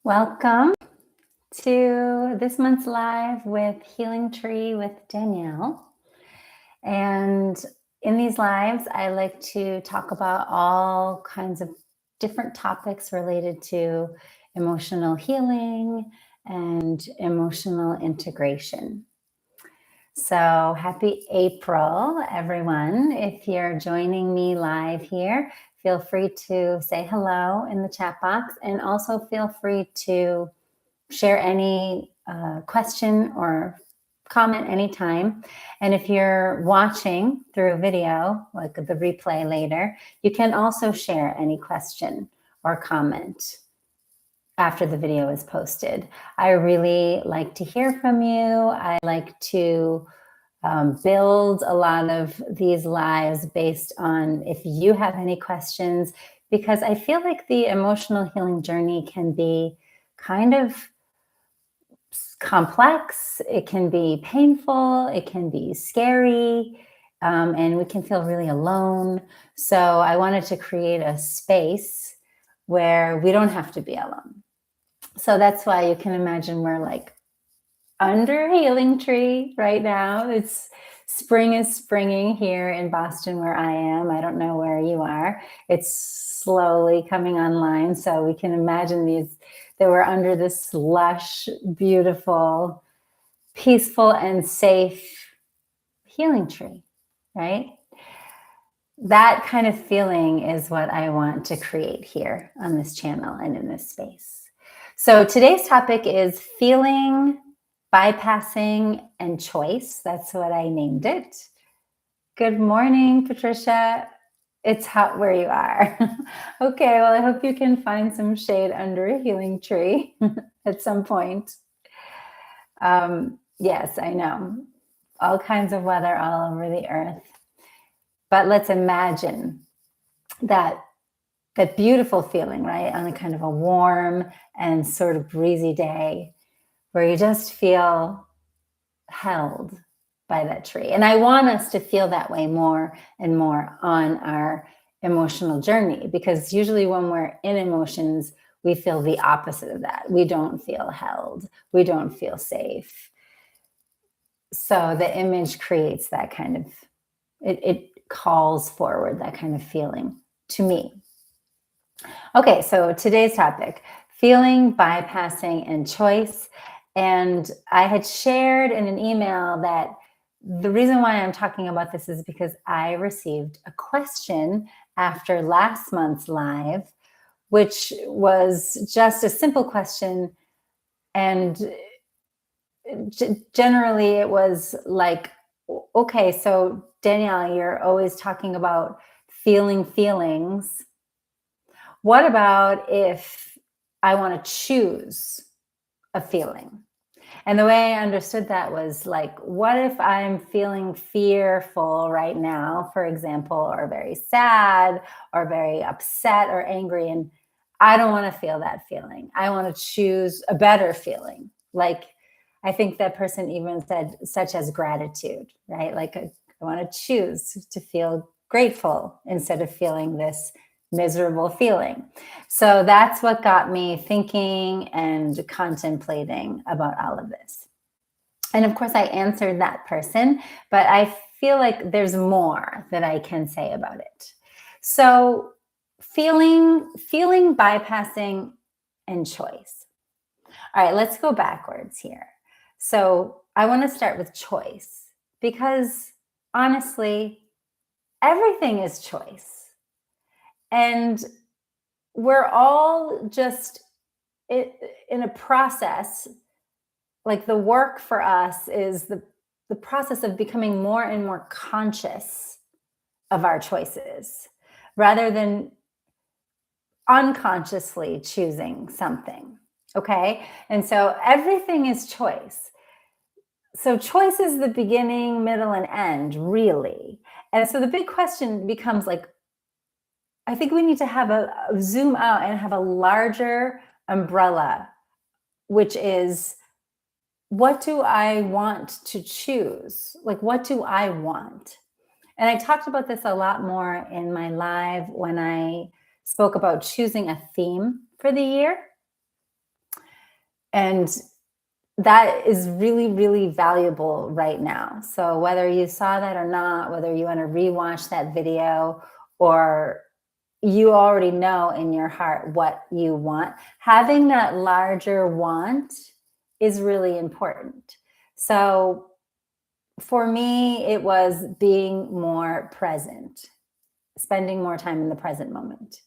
Welcome to this month's live with Healing Tree with Danielle. And in these lives, I like to talk about all kinds of different topics related to emotional healing and emotional integration. So happy April, everyone. If you're joining me live here, feel free to say hello in the chat box, and also feel free to share any question or comment anytime. And if you're watching through a video, like the replay later, you can also share any question or comment after the video is posted. I really like to hear from you. I like to build a lot of these lives based on if you have any questions, because I feel like the emotional healing journey can be kind of complex, it can be painful, it can be scary, and we can feel really alone. So I wanted to create a space where we don't have to be alone. So that's why you can imagine we're like under a healing tree right now. Spring is springing here in Boston where I am. I don't know where you are. It's slowly coming online. So we can imagine that we're under this lush, beautiful, peaceful, and safe healing tree, right? That kind of feeling is what I want to create here on this channel and in this space. So today's topic is feeling, bypassing, and choice. That's what I named it. Good morning, Patricia. It's hot where you are. Okay, well, I hope you can find some shade under a healing tree at some point. Yes, I know. All kinds of weather all over the earth. But let's imagine that beautiful feeling, right? On a kind of a warm and sort of breezy day where you just feel held by that tree. And I want us to feel that way more and more on our emotional journey, because usually when we're in emotions, we feel the opposite of that. We don't feel held. We don't feel safe. So the image creates that kind of, it calls forward that kind of feeling to me. Okay, so today's topic, feeling, bypassing, and choice. And I had shared in an email that the reason why I'm talking about this is because I received a question after last month's live, which was just a simple question. And generally it was like, okay, so Danielle, you're always talking about feeling feelings. What about if I want to choose a feeling? And the way I understood that was like, what if I'm feeling fearful right now, for example, or very sad or very upset or angry, and I don't want to feel that feeling. I want to choose a better feeling. Like, I think that person even said, such as gratitude, right? Like, I want to choose to feel grateful instead of feeling this miserable feeling. So that's what got me thinking and contemplating about all of this. And of course, I answered that person, but I feel like there's more that I can say about it. So feeling, bypassing, and choice. All right, let's go backwards here. So I want to start with choice, because honestly, everything is choice. And we're all just in a process. Like, the work for us is the process of becoming more and more conscious of our choices rather than unconsciously choosing something. Okay. And so everything is choice. So choice is the beginning, middle, and end, really. And so the big question becomes like, I think we need to have a zoom out and have a larger umbrella, which is, what do I want to choose? Like, what do I want? And I talked about this a lot more in my live when I spoke about choosing a theme for the year. And that is really, really valuable right now. So whether you saw that or not, whether you want to rewatch that video or you already know in your heart what you want, having that larger want is really important. So for me, it was being more present, spending more time in the present moment.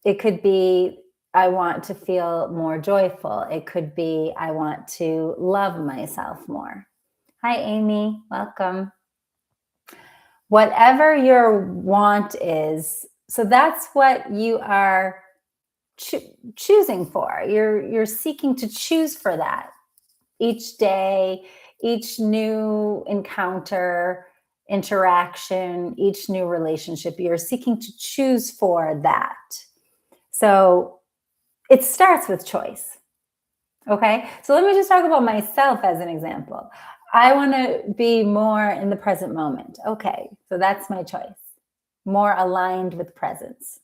It could be, I want to feel more joyful. It could be, I want to love myself more. Hi, Amy. Welcome. Whatever your want is, so that's what you are choosing for. You're seeking to choose for that each day, each new encounter, interaction, each new relationship. You're seeking to choose for that. So it starts with choice. Okay. So let me just talk about myself as an example. I want to be more in the present moment. Okay. So that's my choice. More aligned with presence.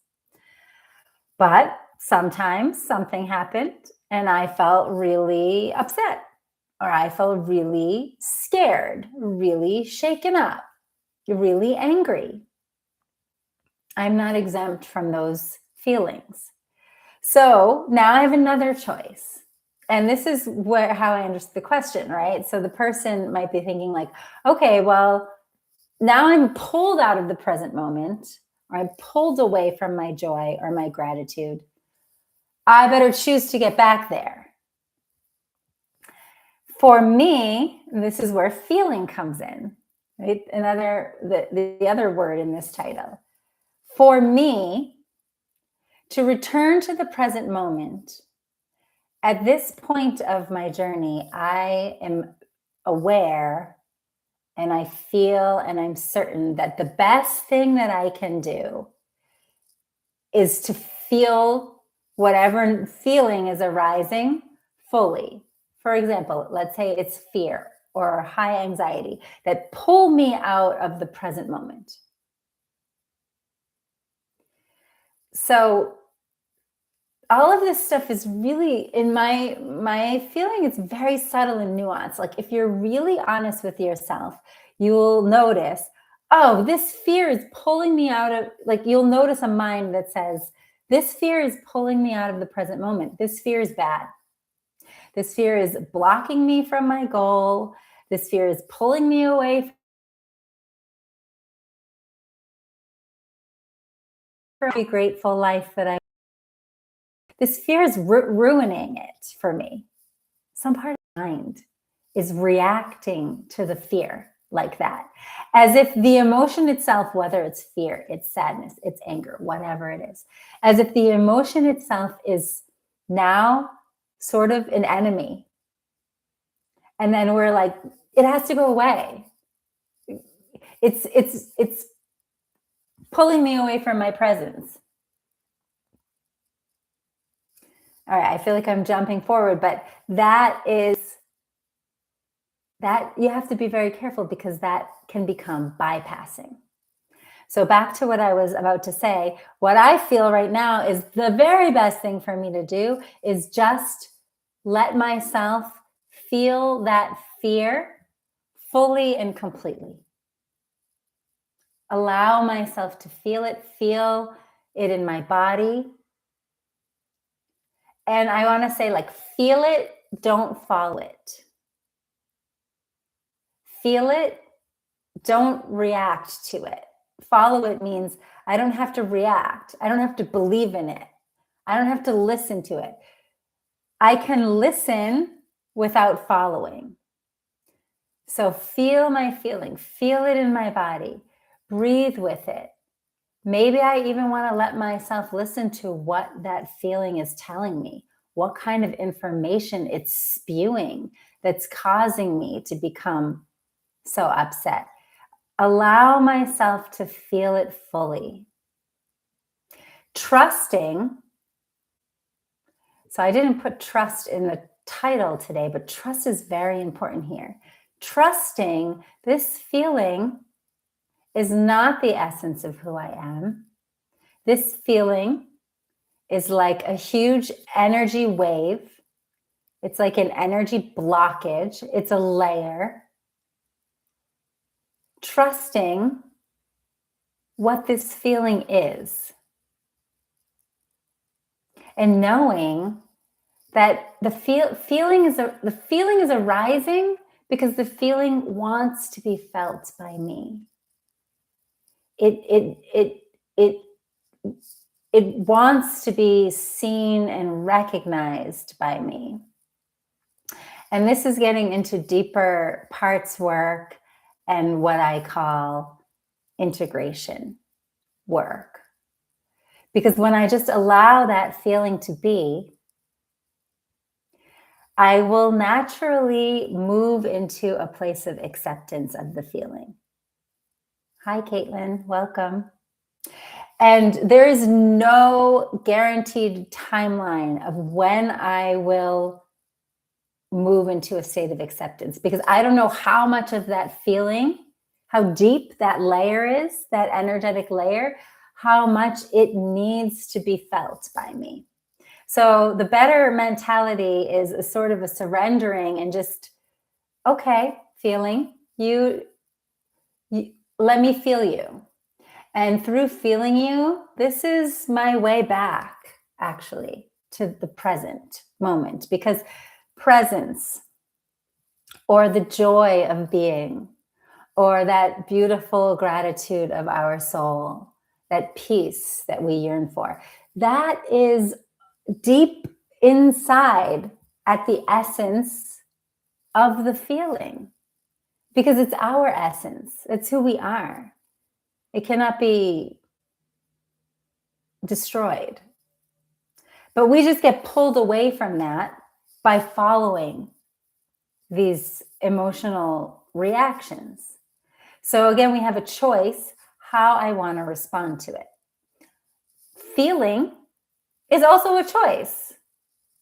But sometimes something happened and I felt really upset, or I felt really scared, really shaken up, really angry. I'm not exempt from those feelings. So now I have another choice. And this is how I understood the question, right? So the person might be thinking like, okay, well, now I'm pulled out of the present moment, or I'm pulled away from my joy or my gratitude. I better choose to get back there. For me, this is where feeling comes in, right? The other word in this title. For me, to return to the present moment, at this point of my journey, I am aware and I feel and I'm certain that the best thing that I can do is to feel whatever feeling is arising fully. For example, let's say it's fear or high anxiety that pull me out of the present moment. So all of this stuff is really, in my feeling, it's very subtle and nuanced. Like if you're really honest with yourself, you will notice, oh, this fear is pulling me out of, like you'll notice a mind that says, this fear is pulling me out of the present moment. This fear is bad. This fear is blocking me from my goal. This fear is pulling me away from a grateful life that I. This fear is ruining it for me. Some part of the mind is reacting to the fear like that, as if the emotion itself, whether it's fear, it's sadness, it's anger, whatever it is, as if the emotion itself is now sort of an enemy. And then we're like, it has to go away. It's pulling me away from my presence. All right, I feel like I'm jumping forward, but that you have to be very careful because that can become bypassing. So back to what I was about to say, what I feel right now is the very best thing for me to do is just let myself feel that fear fully and completely. Allow myself to feel it in my body. And I want to say, like, feel it, don't follow it. Feel it, don't react to it. Follow it means I don't have to react. I don't have to believe in it. I don't have to listen to it. I can listen without following. So feel my feeling, feel it in my body, breathe with it. Maybe I even want to let myself listen to what that feeling is telling me, what kind of information it's spewing that's causing me to become so upset. Allow myself to feel it fully. Trusting. So I didn't put trust in the title today, but trust is very important here. Trusting this feeling is not the essence of who I am. This feeling is like a huge energy wave It's like an energy blockage. It's a layer. Trusting what this feeling is. And knowing that the feeling is arising because the feeling wants to be felt by me. It wants to be seen and recognized by me. And this is getting into deeper parts work and what I call integration work. Because when I just allow that feeling to be, I will naturally move into a place of acceptance of the feeling. Hi, Caitlin, welcome. And there is no guaranteed timeline of when I will move into a state of acceptance, because I don't know how much of that feeling, how deep that layer is, that energetic layer, how much it needs to be felt by me. So the better mentality is a sort of a surrendering and just, okay, feeling, you let me feel you. And through feeling you, this is my way back, actually, to the present moment, because presence or the joy of being or that beautiful gratitude of our soul, that peace that we yearn for, that is deep inside at the essence of the feeling, because it's our essence. It's who we are. It cannot be destroyed. But we just get pulled away from that by following these emotional reactions. So again, we have a choice how I want to respond to it. Feeling is also a choice,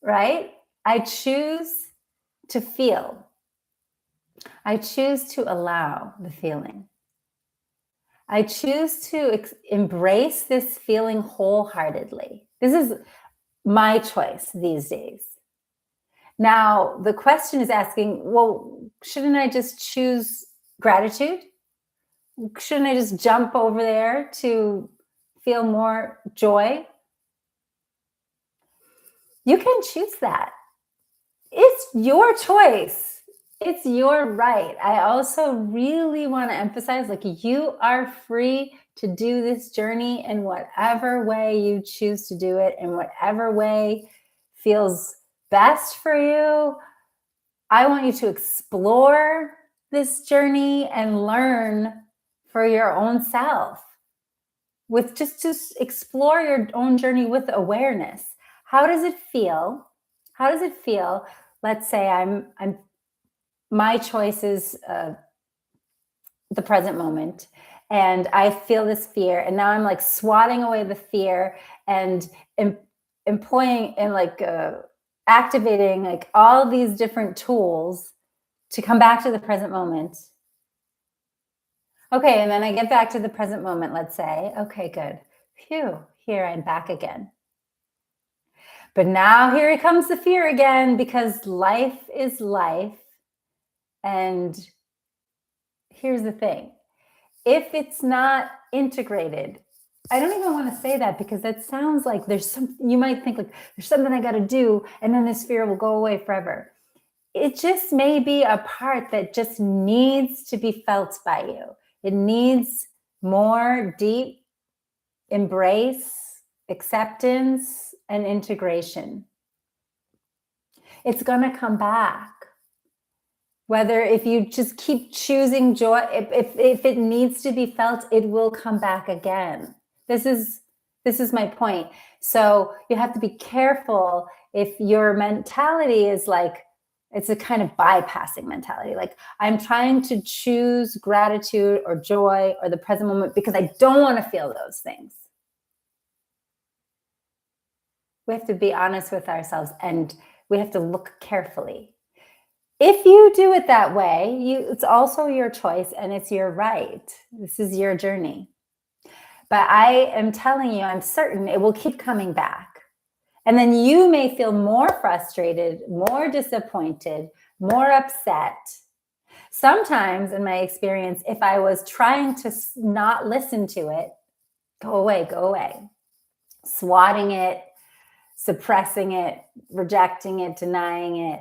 right? I choose to feel. I choose to allow the feeling. I choose to embrace this feeling wholeheartedly. This is my choice these days. Now, the question is asking, well, shouldn't I just choose gratitude? Shouldn't I just jump over there to feel more joy? You can choose that. It's your choice. It's your right. I also really want to emphasize, like, you are free to do this journey in whatever way you choose to do it, in whatever way feels best for you. I want you to explore this journey and learn for your own self. With just explore your own journey with awareness. How does it feel? How does it feel? Let's say my choice is the present moment, and I feel this fear, and now I'm like swatting away the fear and employing and like activating like all these different tools to come back to the present moment. Okay, and then I get back to the present moment, let's say. Okay, good. Phew, here I'm back again. But now here comes the fear again, because life is life. And here's the thing. If it's not integrated, I don't even want to say that, because that sounds like you might think like there's something I got to do and then this fear will go away forever. It just may be a part that just needs to be felt by you. It needs more deep embrace, acceptance, and integration. It's going to come back. Whether if you just keep choosing joy, if it needs to be felt, it will come back again. This is my point. So you have to be careful if your mentality is like, it's a kind of bypassing mentality. Like, I'm trying to choose gratitude or joy or the present moment because I don't want to feel those things. We have to be honest with ourselves, and we have to look carefully. If you do it that way, it's also your choice and it's your right. This is your journey. But I am telling you, I'm certain it will keep coming back. And then you may feel more frustrated, more disappointed, more upset. Sometimes, in my experience, if I was trying to not listen to it, go away, swatting it, suppressing it, rejecting it, denying it,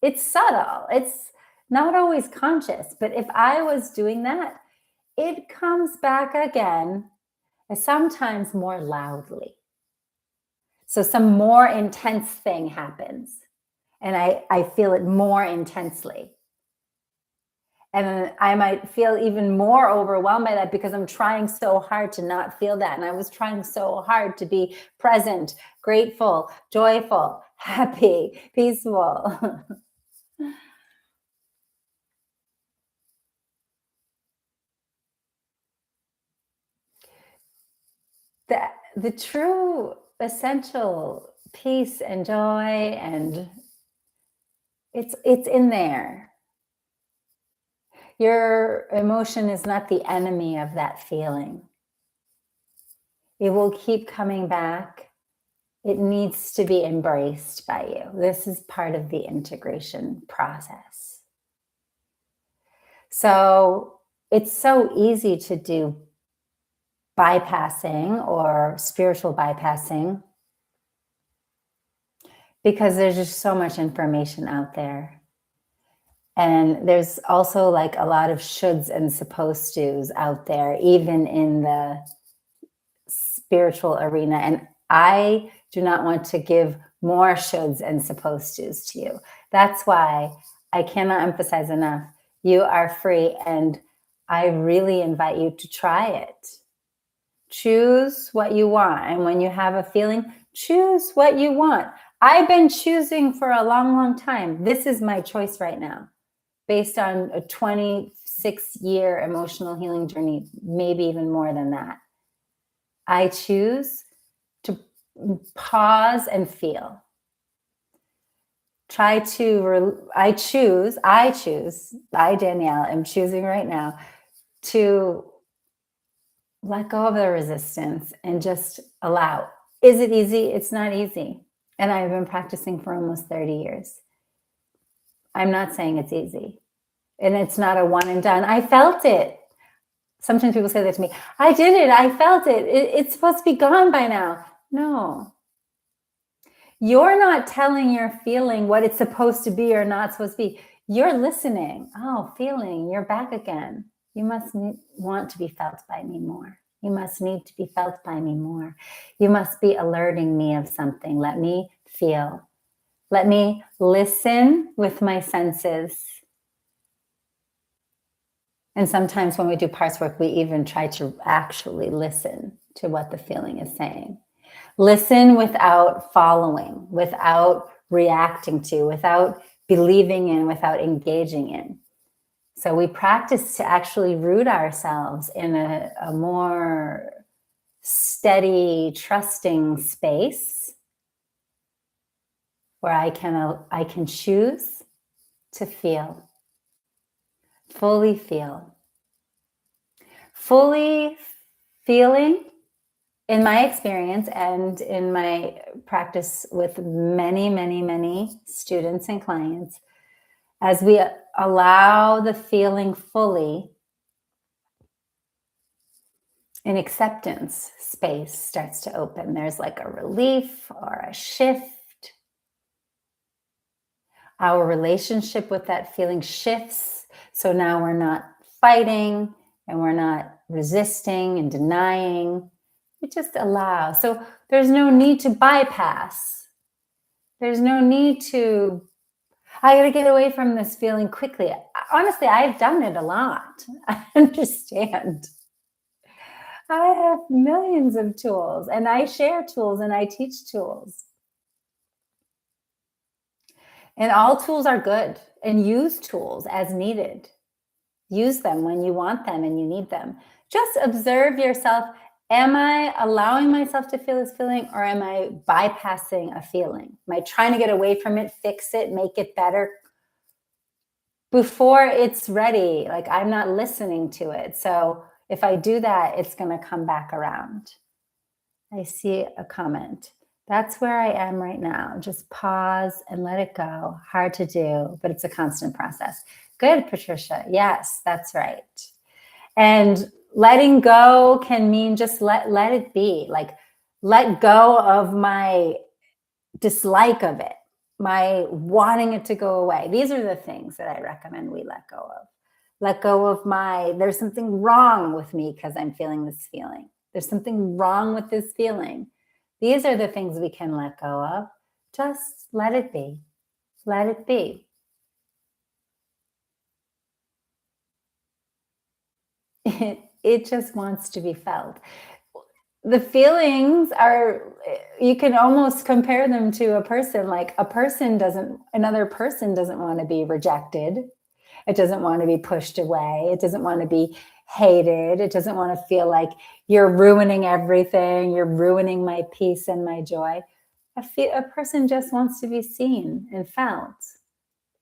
it's subtle. It's not always conscious. But if I was doing that, it comes back again, sometimes more loudly. So some more intense thing happens, and I feel it more intensely. And then I might feel even more overwhelmed by that because I'm trying so hard to not feel that. And I was trying so hard to be present, grateful, joyful, happy, peaceful. The true essential peace and joy, and it's in there. Your emotion is not the enemy of that feeling. It will keep coming back. It needs to be embraced by you. This is part of the integration process. So it's so easy to do bypassing or spiritual bypassing because there's just so much information out there. And there's also like a lot of shoulds and supposed tos out there, even in the spiritual arena. And I do not want to give more shoulds and supposed tos to you. That's why I cannot emphasize enough. You are free, and I really invite you to try it. Choose what you want. And when you have a feeling, choose what you want. I've been choosing for a long, long time. This is my choice right now, based on a 26-year emotional healing journey, maybe even more than that. I choose to pause and feel. I choose, I, Danielle, am choosing right now to let go of the resistance and just allow. Is it easy? It's not easy. And I've been practicing for almost 30 years. I'm not saying it's easy. And it's not a one and done. I felt it. Sometimes people say that to me. I did it. I felt it. It's supposed to be gone by now. No. You're not telling your feeling what it's supposed to be or not supposed to be. You're listening. Oh, feeling, you're back again. You must want to be felt by me more. You must need to be felt by me more. You must be alerting me of something. Let me feel. Let me listen with my senses. And sometimes when we do parts work, we even try to actually listen to what the feeling is saying. Listen without following, without reacting to, without believing in, without engaging in. So we practice to actually root ourselves in a more steady, trusting space where I can choose to feel, fully feel. Fully feeling, in my experience and in my practice with many, many, many students and clients, as we allow the feeling fully, an acceptance space starts to open. There's like a relief or a shift. Our relationship with that feeling shifts. So now we're not fighting and we're not resisting and denying. We just allow. So there's no need to bypass. There's no need to, I got to get away from this feeling quickly. Honestly, I've done it a lot. I understand. I have millions of tools, and I share tools and I teach tools. And all tools are good, and use tools as needed. Use them when you want them and you need them. Just observe yourself. Am I allowing myself to feel this feeling, or am I bypassing a feeling? Am I trying to get away from it, fix it, make it better before it's ready? Like, I'm not listening to it. So if I do that, it's going to come back around. I see a comment. That's where I am right now. Just pause and let it go. Hard to do, but it's a constant process. Good, Patricia. Yes, that's right. And letting go can mean just let it be. Like let go of my dislike of it, my wanting it to go away. These are the things that I recommend we let go of. Let go of my, there's something wrong with me because I'm feeling this feeling. There's something wrong with this feeling. These are the things we can let go of. Just let it be. Let it be. It just wants to be felt. The feelings are, you can almost compare them to a person. Like another person doesn't want to be rejected. It doesn't want to be pushed away. It doesn't want to be hated. It doesn't want to feel like you're ruining everything. You're ruining my peace and my joy. A person just wants to be seen and felt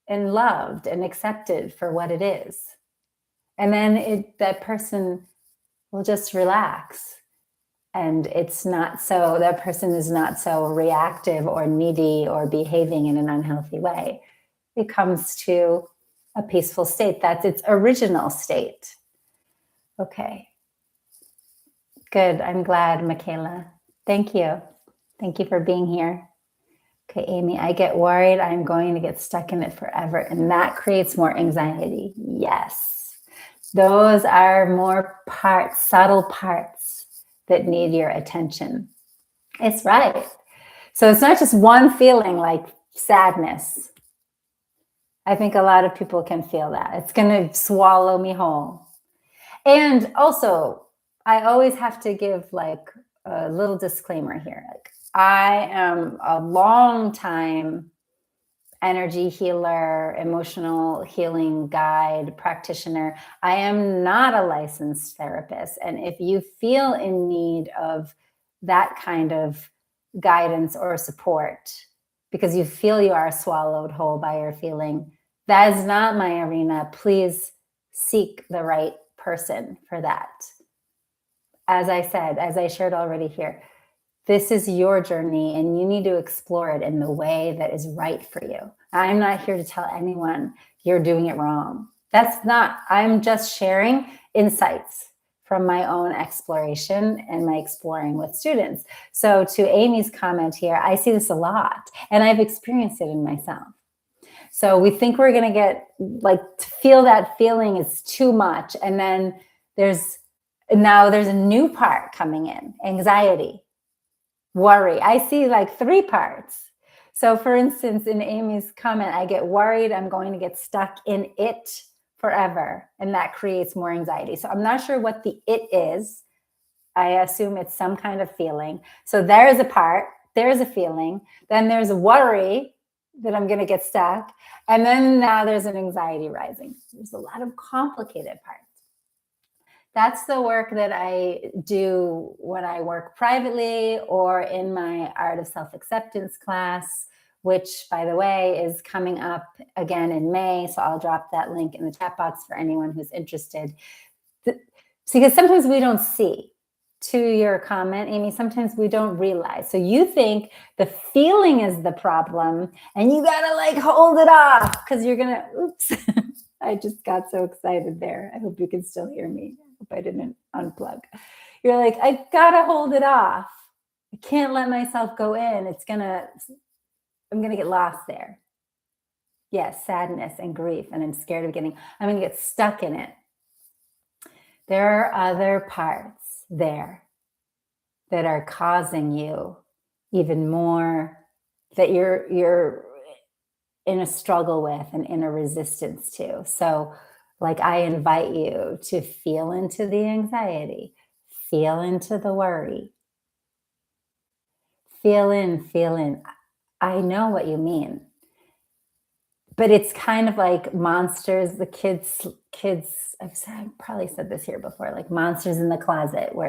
and loved and accepted for what it is. And then that person will just relax. And that person is not so reactive or needy or behaving in an unhealthy way. It comes to a peaceful state. That's its original state. Okay. Good. I'm glad, Michaela. Thank you. Thank you for being here. Okay, Amy, I get worried I'm going to get stuck in it forever, and that creates more anxiety. Yes. Those are more subtle parts that need your attention. It's right. So it's not just one feeling like sadness. I think a lot of people can feel that. It's going to swallow me whole. And also, I always have to give like a little disclaimer here. Like, I am a long time energy healer, emotional healing guide, practitioner. I am not a licensed therapist. And if you feel in need of that kind of guidance or support because you feel you are swallowed whole by your feeling, that is not my arena. Please seek the right person for that. As I said, as I shared already here, this is your journey and you need to explore it in the way that is right for you. I'm not here to tell anyone you're doing it wrong. I'm just sharing insights from my own exploration and my exploring with students. So to Amy's comment here, I see this a lot and I've experienced it in myself. So we think we're going to get to feel that feeling is too much. And then there's a new part coming in, anxiety, worry. I see like 3 parts. So for instance, in Amy's comment, I get worried I'm going to get stuck in it forever. And that creates more anxiety. So I'm not sure what the it is. I assume it's some kind of feeling. So there's a part, there's a feeling. Then there's a worry that I'm going to get stuck. And then now there's an anxiety rising. There's a lot of complicated parts. That's the work that I do when I work privately or in my Art of Self-Acceptance class, which, by the way, is coming up again in May. So I'll drop that link in the chat box for anyone who's interested. Because sometimes we don't see. To your comment, Amy, sometimes we don't realize. So you think the feeling is the problem and you gotta hold it off because you're gonna, oops. I just got so excited there. I hope you can still hear me. I hope I didn't unplug. You're like, I gotta hold it off. I can't let myself go in. I'm gonna get lost there. Yes, sadness and grief. And I'm scared of I'm gonna get stuck in it. There are other parts there that are causing you even more, that you're in a struggle with and in a resistance to. So I invite you to feel into the anxiety, feel into the worry, feel in. I know what you mean. But it's kind of like monsters, the kids, I've probably said this here before, like monsters in the closet where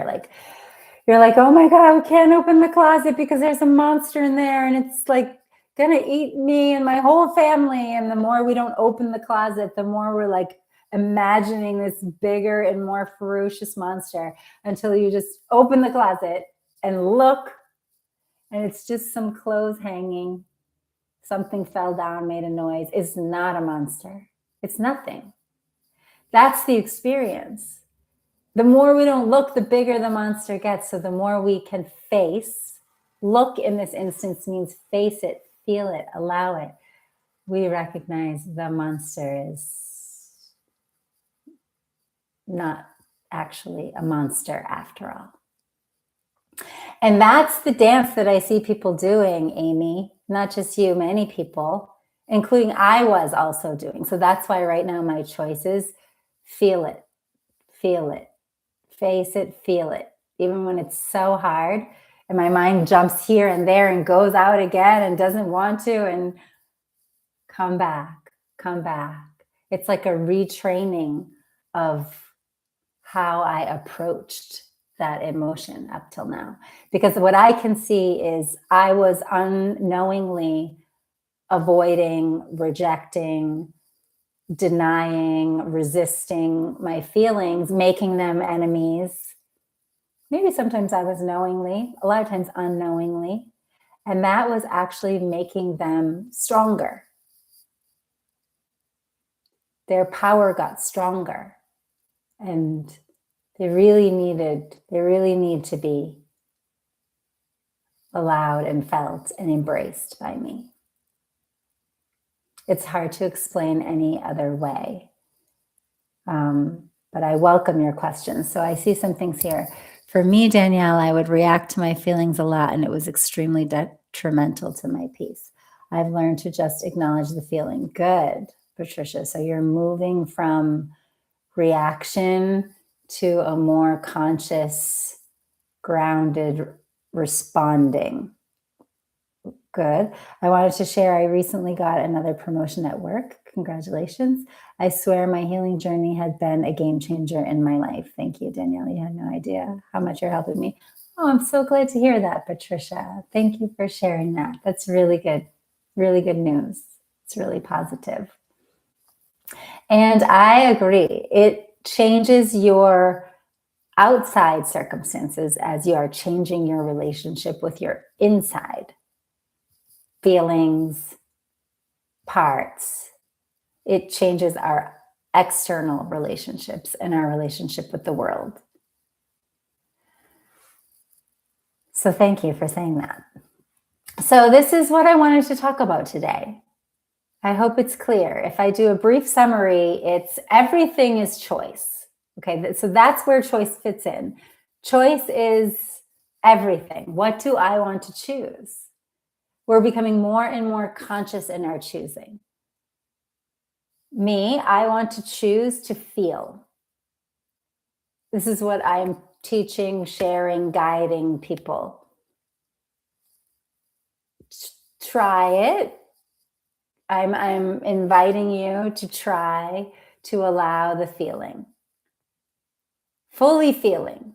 you're like, oh my God, we can't open the closet because there's a monster in there and it's gonna eat me and my whole family. And the more we don't open the closet, the more we're imagining this bigger and more ferocious monster until you just open the closet and look and it's just some clothes hanging, something fell down, made a noise, is not a monster. It's nothing. That's the experience. The more we don't look, the bigger the monster gets. So the more we can face, look in this instance means face it, feel it, allow it. We recognize the monster is not actually a monster after all. And that's the dance that I see people doing, Amy, not just you, many people, including I was also doing. So that's why right now my choice is feel it, face it, feel it. Even when it's so hard and my mind jumps here and there and goes out again and doesn't want to, and come back. It's like a retraining of how I approached that emotion up till now. Because what I can see is I was unknowingly avoiding, rejecting, denying, resisting my feelings, making them enemies. Maybe sometimes I was knowingly, a lot of times unknowingly. And that was actually making them stronger. Their power got stronger. And they really need to be allowed and felt and embraced by me. It's hard to explain any other way. But I welcome your questions. So I see some things here. For me, Danielle, I would react to my feelings a lot, and it was extremely detrimental to my peace. I've learned to just acknowledge the feeling. Good, Patricia. So you're moving from reaction to a more conscious, grounded responding. Good. I wanted to share, I recently got another promotion at work. Congratulations. I swear my healing journey has been a game changer in my life. Thank you, Danielle. You had no idea how much you're helping me. Oh, I'm so glad to hear that, Patricia. Thank you for sharing that. That's really good news. It's really positive. And I agree. It changes your outside circumstances as you are changing your relationship with your inside feelings, parts. It changes our external relationships and our relationship with the world. So thank you for saying that. So this is what I wanted to talk about today. I hope it's clear. If I do a brief summary, it's everything is choice. Okay, so that's where choice fits in. Choice is everything. What do I want to choose? We're becoming more and more conscious in our choosing. Me, I want to choose to feel. This is what I'm teaching, sharing, guiding people. Try it. I'm inviting you to try to allow the feeling. Fully feeling.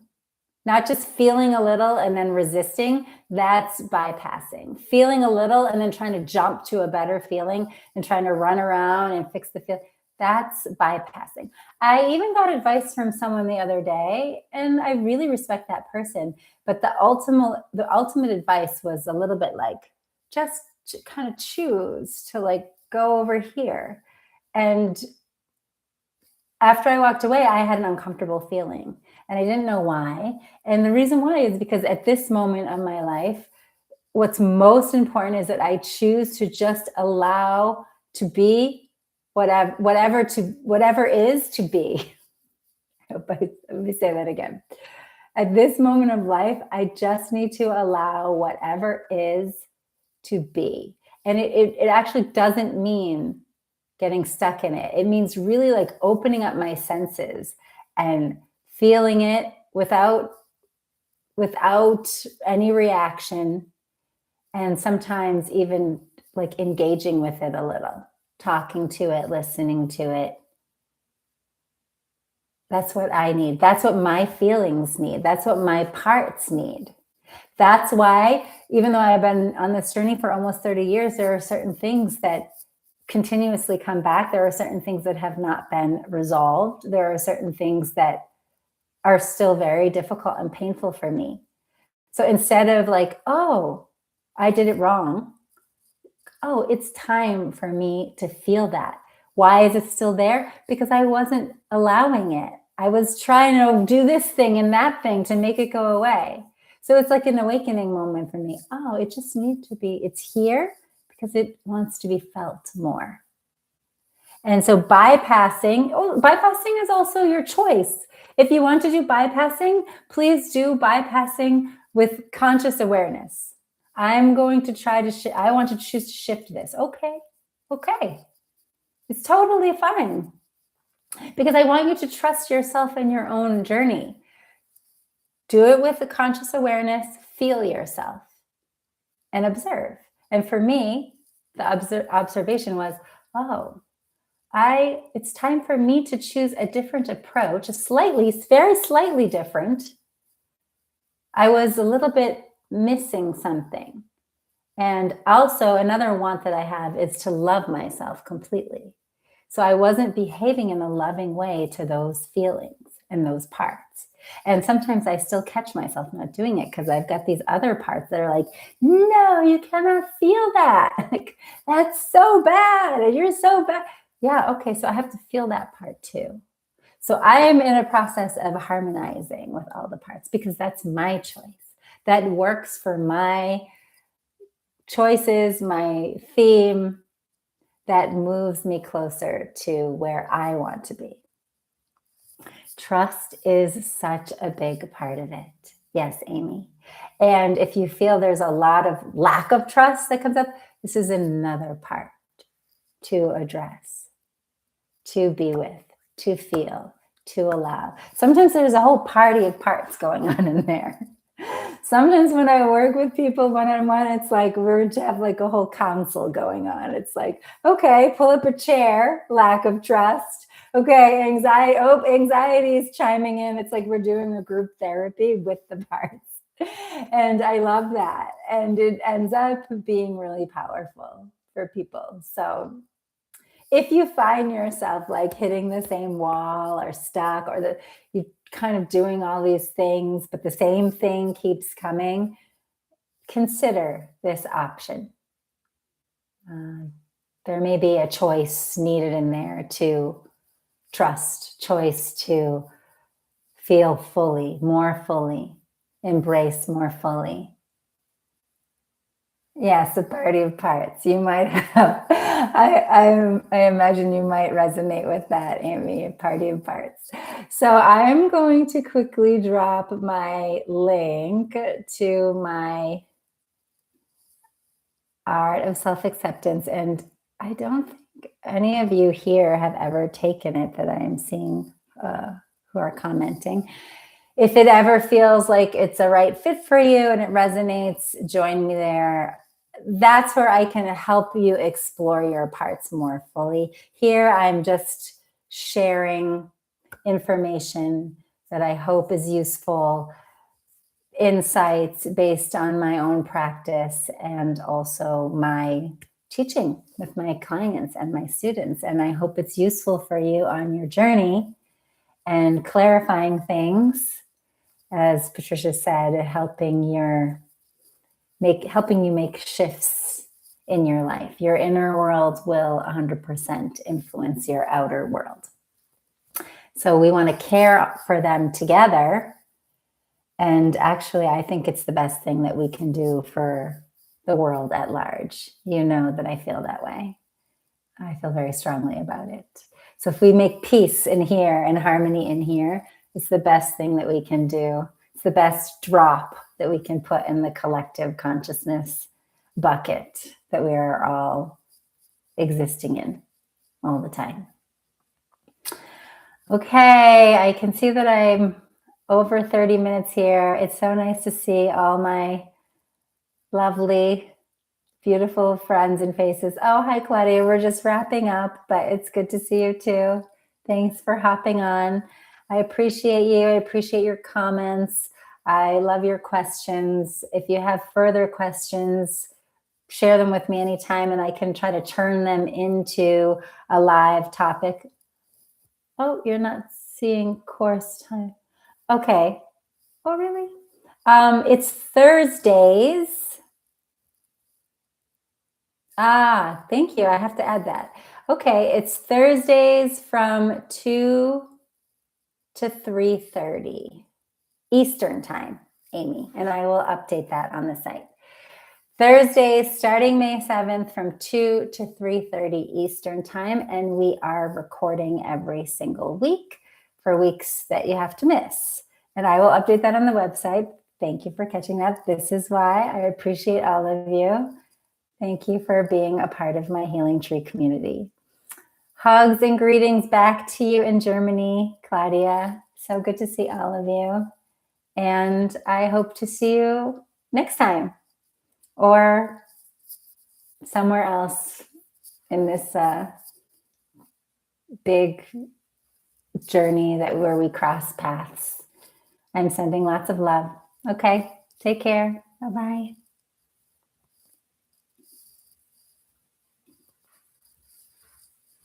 Not just feeling a little and then resisting, that's bypassing. Feeling a little and then trying to jump to a better feeling and trying to run around and fix the feeling, that's bypassing. I even got advice from someone the other day, and I really respect that person, but the ultimate advice was a little bit like, just kind of choose to like go over here. And after I walked away, I had an uncomfortable feeling. And I didn't know why. And the reason why is because at this moment of my life, what's most important is that I choose to just allow to be whatever is to be. But let me say that again. At this moment of life, I just need to allow whatever is to be. And it actually doesn't mean getting stuck in it. It means really like opening up my senses and feeling it without any reaction, and sometimes even like engaging with it a little, talking to it, listening to it. That's what I need. That's what my feelings need. That's what my parts need. That's why, even though I've been on this journey for almost 30 years, there are certain things that continuously come back. There are certain things that have not been resolved. There are certain things that are still very difficult and painful for me. So instead of like, oh, I did it wrong. Oh, it's time for me to feel that. Why is it still there? Because I wasn't allowing it. I was trying to do this thing and that thing to make it go away. So it's like an awakening moment for me. Oh, it just needs to be, it's here because it wants to be felt more. And so bypassing is also your choice. If you want to do bypassing, please do bypassing with conscious awareness. I'm going to try to, I want to choose to shift this. Okay. Okay. It's totally fine because I want you to trust yourself in your own journey. Do it with the conscious awareness, feel yourself and observe. And for me, the observation was, oh, it's time for me to choose a different approach, very slightly different. I was a little bit missing something. And also another want that I have is to love myself completely. So I wasn't behaving in a loving way to those feelings and those parts. And sometimes I still catch myself not doing it because I've got these other parts that are like, no, you cannot feel that. Like, that's so bad. You're so bad. Yeah, okay, so I have to feel that part too. So I am in a process of harmonizing with all the parts because that's my choice. That works for my choices, my theme, that moves me closer to where I want to be. Trust is such a big part of it. Yes, Amy. And if you feel there's a lot of lack of trust that comes up, this is another part to address, to be with, to feel, to allow. Sometimes there's a whole party of parts going on in there. Sometimes when I work with people one-on-one, it's like we're to have like a whole council going on. It's like, okay, pull up a chair, lack of trust. Okay, anxiety is chiming in. It's like we're doing a group therapy with the parts. And I love that. And it ends up being really powerful for people. So if you find yourself like hitting the same wall or stuck or you kind of doing all these things, but the same thing keeps coming, consider this option. There may be a choice needed in there to trust, choice to feel fully, more fully, embrace more fully. Yes, a party of parts. You might have, I imagine you might resonate with that, Amy, a party of parts. So I'm going to quickly drop my link to my Art of Self-Acceptance. And I don't think any of you here have ever taken it that I'm seeing who are commenting. If it ever feels like it's a right fit for you and it resonates, join me there. That's where I can help you explore your parts more fully. Here, I'm just sharing information that I hope is useful, insights based on my own practice and also my teaching with my clients and my students. And I hope it's useful for you on your journey and clarifying things. As Patricia said, helping you make shifts in your life. Your inner world will 100% influence your outer world. So we want to care for them together. And actually, I think it's the best thing that we can do for the world at large. You know that I feel that way. I feel very strongly about it. So if we make peace in here and harmony in here, it's the best thing that we can do. It's the best drop that we can put in the collective consciousness bucket that we are all existing in all the time. Okay, I can see that I'm over 30 minutes here. It's so nice to see all my lovely, beautiful friends and faces. Oh, hi, Claudia. We're just wrapping up, but it's good to see you too. Thanks for hopping on. I appreciate you. I appreciate your comments. I love your questions. If you have further questions, share them with me anytime and I can try to turn them into a live topic. Oh, you're not seeing course time. Okay. Oh, really? It's Thursdays Thank you. I have to add that. Okay, it's Thursdays from 2 to 3:30 Eastern time, Amy, and I will update that on the site. Thursdays starting May 7th from 2 to 3:30 Eastern time, and we are recording every single week for weeks that you have to miss. And I will update that on the website. Thank you for catching that. This is why I appreciate all of you. Thank you for being a part of my Healing Tree community. Hugs and greetings back to you in Germany, Claudia. So good to see all of you. And I hope to see you next time or somewhere else in this big journey where we cross paths. I'm sending lots of love. Okay, take care. Bye-bye.